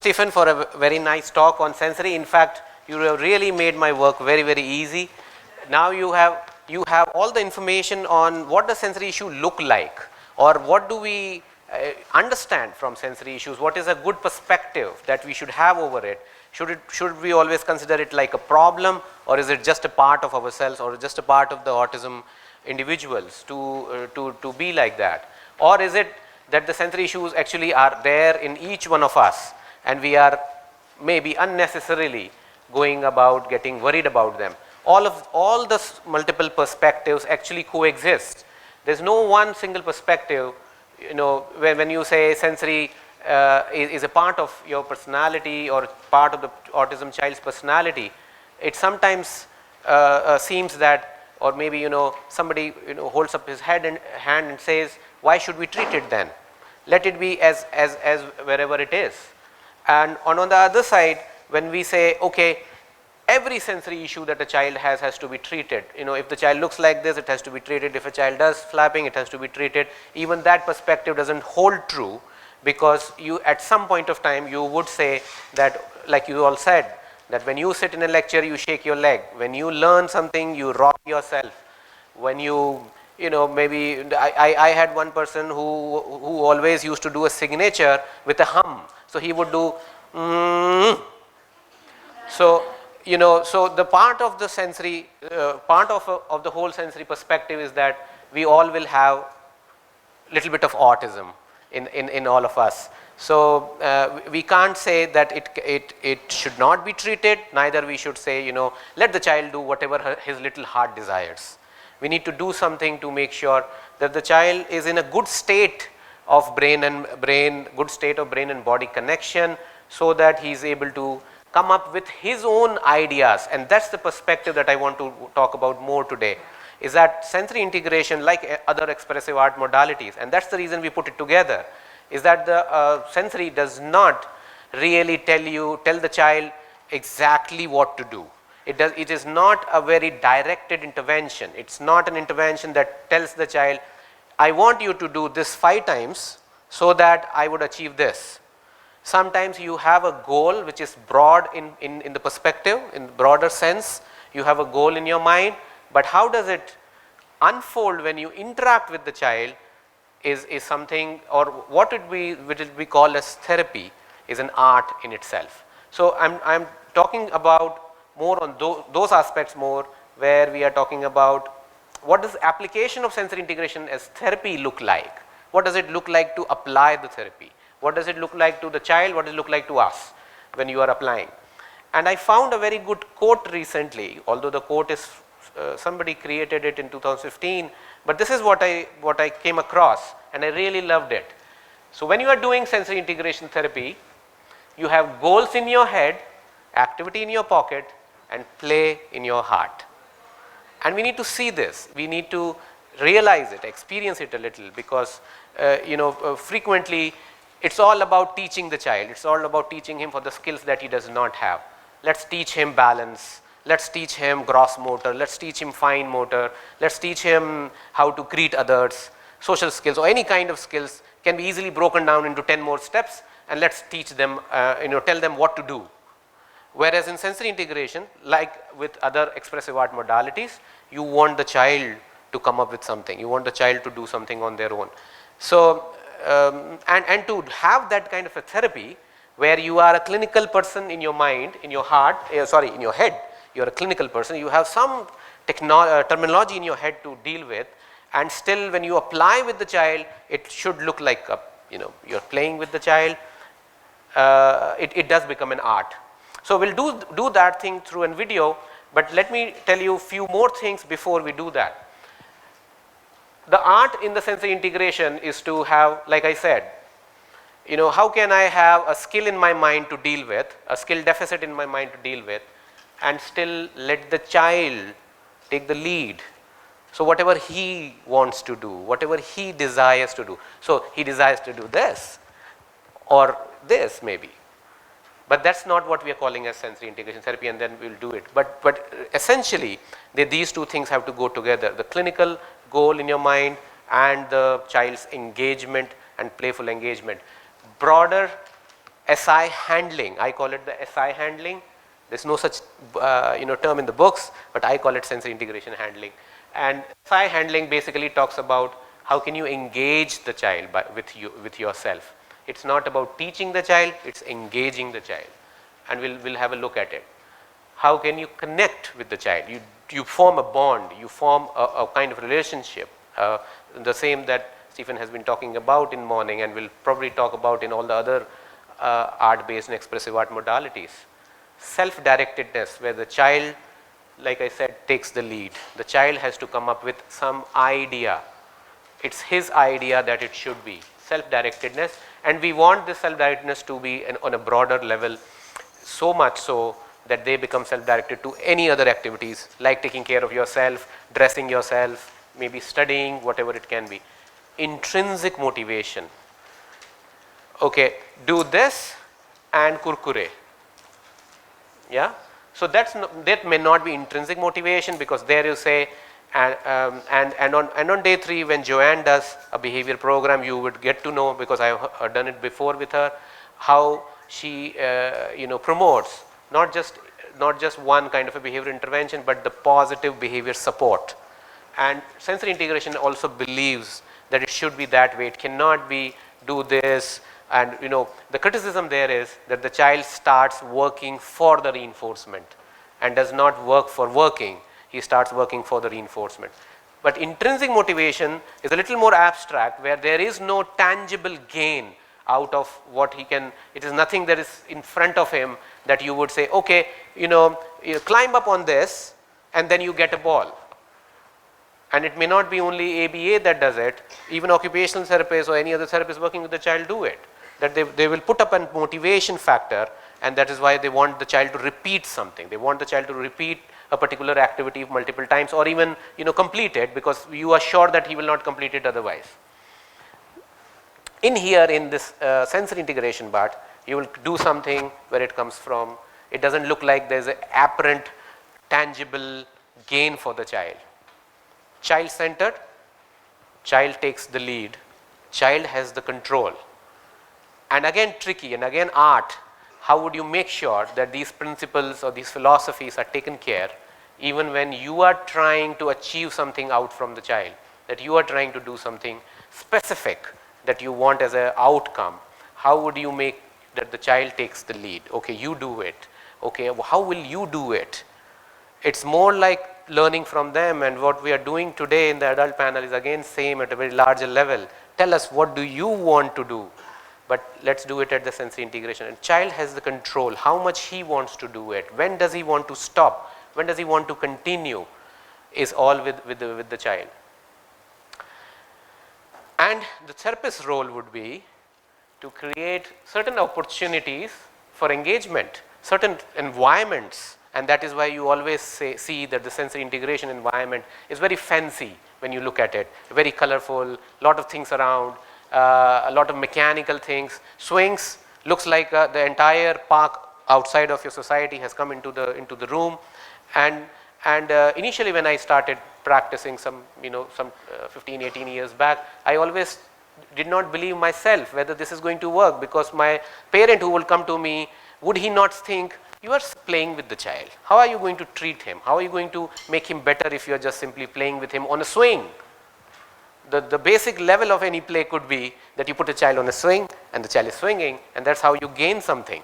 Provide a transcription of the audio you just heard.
Stephen, for a very nice talk on sensory. In fact, you have really made my work very, very easy. Now you have all the information on what does sensory issue look like, or what do we understand from sensory issues, what is a good perspective that we should have over it. Should we always consider it like a problem, or is it just a part of ourselves, or just a part of the autism individuals to be like that? Or is it that the sensory issues actually are there in each one of us, and we are maybe unnecessarily going about getting worried about them? All the multiple perspectives actually coexist. There's no one single perspective. When you say sensory is a part of your personality or part of the autism child's personality, it sometimes seems that, or maybe somebody holds up his hand and says, why should we treat it then? Let it be as wherever it is. And on the other side, when we say, okay, every sensory issue that a child has to be treated. If the child looks like this, it has to be treated. If a child does flapping, it has to be treated. Even that perspective doesn't hold true, because you, at some point of time, you would say that, like you all said, that when you sit in a lecture, you shake your leg. When you learn something, you rock yourself. When maybe I had one person who always used to do a signature with a hum. So he would do So the part of the sensory, part of the whole sensory perspective is that we all will have little bit of autism in all of us. So we can't say that it should not be treated. Neither we should say, let the child do whatever his little heart desires. We need to do something to make sure that the child is in a good state of brain and body connection, so that he is able to come up with his own ideas. And that's the perspective that I want to talk about more today, is that sensory integration, like other expressive art modalities, and that's the reason we put it together, is that the sensory does not really tell the child exactly what to do. It is not a very directed intervention. It's not an intervention that tells the child, I want you to do this 5 times so that I would achieve this. Sometimes you have a goal which is broad in the perspective, in the broader sense. You have a goal in your mind, but how does it unfold when you interact with the child is something, or what would we call as therapy, is an art in itself. So I'm talking about more on those aspects more, where we are talking about what does application of sensory integration as therapy look like? What does it look like to apply the therapy? What does it look like to the child? What does it look like to us when you are applying? And I found a very good quote recently, although the quote is somebody created it in 2015, but this is what I came across, and I really loved it. So when you are doing sensory integration therapy, you have goals in your head, activity in your pocket, and play in your heart. And we need to see this. We need to realize it, experience it a little, because frequently it's all about teaching the child. It's all about teaching him for the skills that he does not have. Let's teach him balance. Let's teach him gross motor. Let's teach him fine motor. Let's teach him how to greet others. Social skills, or any kind of skills, can be easily broken down into 10 more steps, and let's teach them, tell them what to do. Whereas in sensory integration, like with other expressive art modalities, you want the child to come up with something. You want the child to do something on their own. So, and to have that kind of a therapy where you are a clinical person in your mind, in your heart, in your head, you are a clinical person, you have some terminology in your head to deal with, and still when you apply with the child, it should look like you're playing with the child. It does become an art. So we'll do that thing through a video, but let me tell you a few more things before we do that. The art in the sensory integration is to have, like I said, how can I have a skill in my mind to deal with, a skill deficit in my mind to deal with, and still let the child take the lead. So whatever he wants to do, whatever he desires to do. So he desires to do this or this maybe. But that's not what we are calling as sensory integration therapy, and then we'll do it. But essentially, these two things have to go together. The clinical goal in your mind and the child's engagement and playful engagement. Broader SI handling. I call it the SI handling. There's no such term in the books, but I call it sensory integration handling. And SI handling basically talks about how can you engage the child with yourself. It's not about teaching the child, it's engaging the child. And we'll have a look at it. How can you connect with the child? You form a bond, you form a kind of relationship, the same that Stephen has been talking about in morning and will probably talk about in all the other art-based and expressive art modalities. Self-directedness, where the child, like I said, takes the lead. The child has to come up with some idea. It's his idea that it should be. Self-directedness, and we want this self-directedness to be on a broader level, so much so that they become self-directed to any other activities like taking care of yourself, dressing yourself, maybe studying, whatever it can be. Intrinsic motivation. Okay, do this and kurkure. Yeah, so that may not be intrinsic motivation, because there you say, and on day 3 when Joanne does a behavior program, you would get to know, because I have done it before with her, how she promotes not just one kind of a behavior intervention, but the positive behavior support. And sensory integration also believes that it should be that way. It cannot be do this. And the criticism there is that the child starts working for the reinforcement and does not work for working. He starts working for the reinforcement. But intrinsic motivation is a little more abstract, where there is no tangible gain out of what he can. It is nothing that is in front of him that you would say, okay, you climb up on this and then you get a ball. And it may not be only ABA that does it, even occupational therapists or any other therapist working with the child do it. That they will put up a motivation factor, and that is why they want the child to repeat something. They want the child to repeat a particular activity multiple times, or even complete it, because you are sure that he will not complete it otherwise. In here, in this sensory integration part, you will do something where it comes from. It doesn't look like there's an apparent tangible gain for the child. Child-centered, child takes the lead, child has the control. And again tricky, and again art, how would you make sure that these principles or these philosophies are taken care even when you are trying to achieve something out from the child, that you are trying to do something specific that you want as an outcome. How would you make that the child takes the lead? Okay, you do it. Okay, how will you do it? It's more like learning from them, and what we are doing today in the adult panel is again same at a very larger level. Tell us, what do you want to do? But let's do it at the sensory integration. And child has the control, how much he wants to do it, when does he want to stop, when does he want to continue, is all with the child. And the therapist's role would be to create certain opportunities for engagement, certain environments, and that is why you always see that the sensory integration environment is very fancy when you look at it, very colorful, lot of things around, a lot of mechanical things. Swings looks like the entire park outside of your society has come into the room. And initially when I started practicing some 15-18 years back, I always did not believe myself whether this is going to work, because my parent who will come to me, would he not think, you are playing with the child, how are you going to treat him, how are you going to make him better if you are just simply playing with him on a swing? The basic level of any play could be that you put a child on a swing and the child is swinging, and that's how you gain something.